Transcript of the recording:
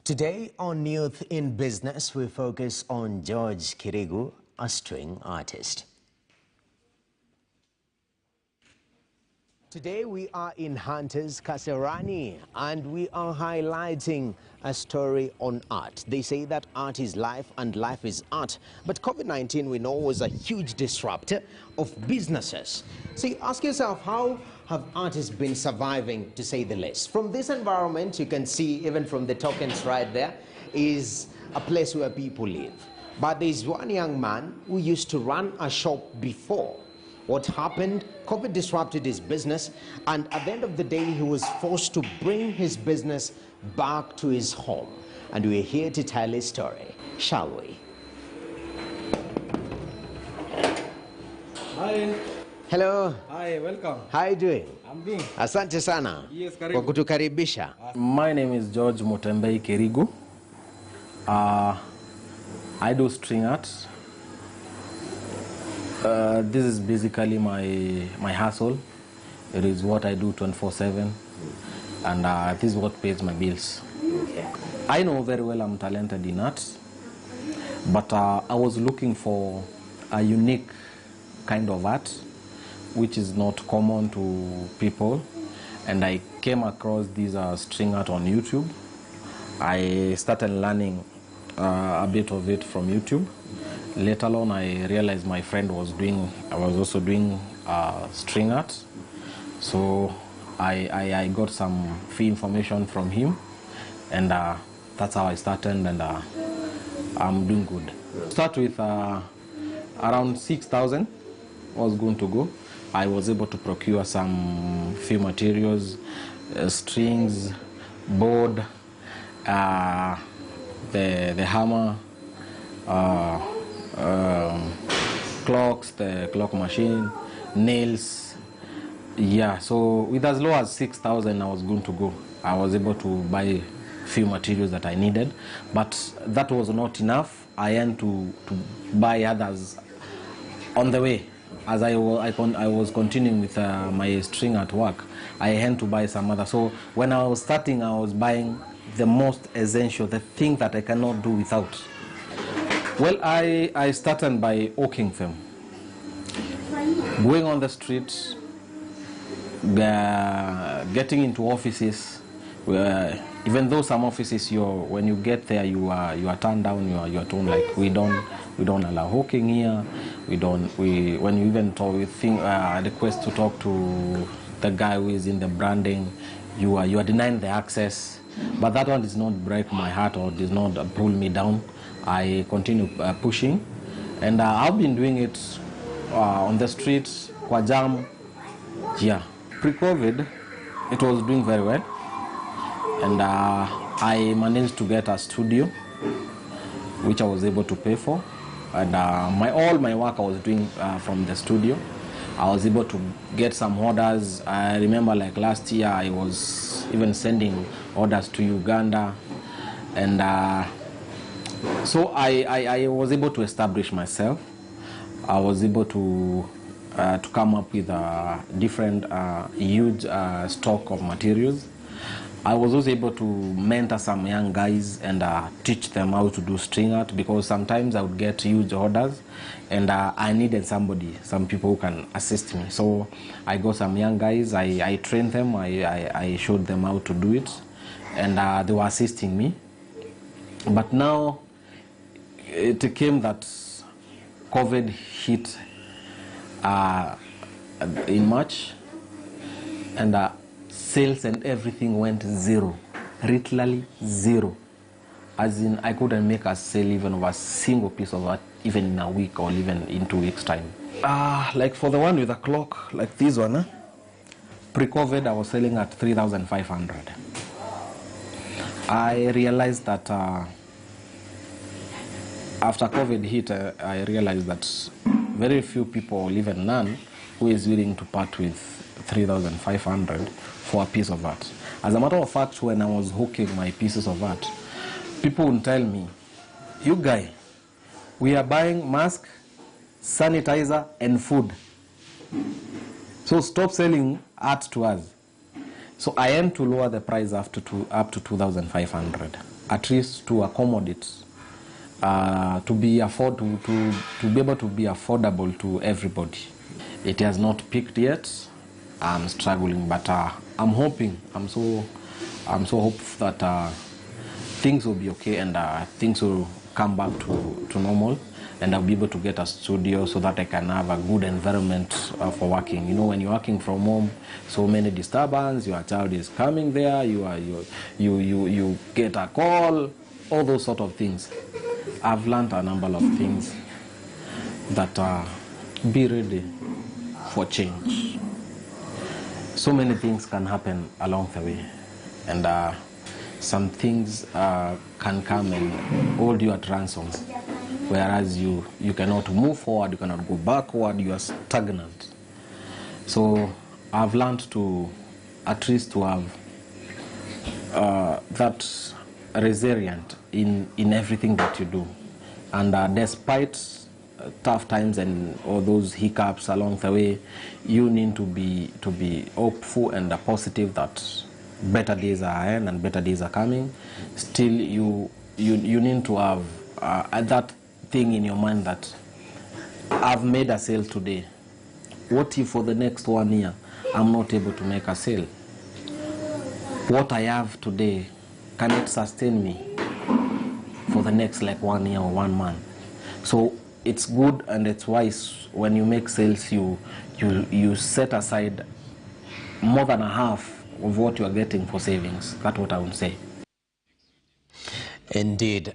Today on Youth in Business, we focus on George Kirigu, a string artist. Today we are in Hunter's Kasarani and we are highlighting a story on art. They say that art is life and life is art. But COVID-19 we know was a huge disruptor of businesses. So you ask yourself, how have artists been surviving, to say the least? From this environment, you can see even from the tokens right there, is a place where people live. But there's one young man who used to run a shop before. What happened? COVID disrupted his business, and at the end of the day, he was forced to bring his business back to his home. And we're here to tell his story, shall we? Hi. Hello. Hi, welcome. How are you doing? I'm doing. Asante sana. Yes, karibu. Kwa kutukaribisha. My name is George Mutembei Kirigu. I do string art. This is basically my hustle. It is what I do 24/7, and this is what pays my bills. Okay. I know very well I'm talented in art, but I was looking for a unique kind of art which is not common to people, and I came across this string art on YouTube. I started learning a bit of it from YouTube. Later on, I realized my friend was also doing string art. So I got some free information from him, and that's how I started, and I'm doing good. Start with around 6,000 was going to go. I was able to procure some few materials, strings, board, the hammer, clocks, the clock machine, nails. Yeah, so with as low as 6,000 I was going to go. I was able to buy few materials that I needed, but that was not enough. I had to buy others on the way. As I was continuing with my string art work, I had to buy some other. So when I was starting, I was buying the most essential, the thing that I cannot do without. Well, I started by hawking them. Going on the streets, getting into offices, even though some offices, when you get there, you are turned down. You are told like we don't allow hawking here. When you even request to talk to the guy who is in the branding, you are denying the access. But that one does not break my heart or does not pull me down. I continue pushing, and I've been doing it on the streets, kwa jam. Yeah, pre-COVID, it was doing very well, and I managed to get a studio, which I was able to pay for, and all my work I was doing from the studio. I was able to get some orders. I remember like last year I was even sending orders to Uganda, and so I was able to establish myself. I was able to come up with a different huge stock of materials. I was also able to mentor some young guys and teach them how to do string art, because sometimes I would get huge orders and I needed some people who can assist me. So I got some young guys, I trained them, I showed them how to do it, and they were assisting me. But now it came that COVID hit in March, and sales and everything went zero, literally zero. As in, I couldn't make a sale even of a single piece of art, even in a week or even in 2 weeks' time. Like for the one with a clock, like this one, pre-COVID I was selling at 3,500. I realized that after COVID hit, I realized that very few people, or even none, who is willing to part with 3,500 for a piece of art. As a matter of fact, when I was hooking my pieces of art, people would tell me, "You guy, we are buying mask, sanitizer, and food. So stop selling art to us." So I aim to lower the price up to 2,500, at least to accommodate, to be able to be affordable to everybody. It has not peaked yet. I'm struggling, but I'm hoping. I'm so hopeful that things will be okay and things will come back to normal, and I'll be able to get a studio so that I can have a good environment for working. You know, when you're working from home, so many disturbance, your child is coming there, you get a call, all those sort of things. I've learned a number of things that be ready for change. So many things can happen along the way, and some things can come and hold you at ransom, whereas you cannot move forward, you cannot go backward, you are stagnant. So I've learned to at least to have that resilient in everything that you do, and despite tough times and all those hiccups along the way, you need to be hopeful and positive that better days are ahead and better days are coming. Still, you need to have that thing in your mind that I've made a sale today. What if for the next 1 year I'm not able to make a sale? What I have today, can it sustain me for the next 1 year or 1 month? So it's good and it's wise when you make sales, you set aside more than a half of what you are getting for savings. That's what I would say. Indeed,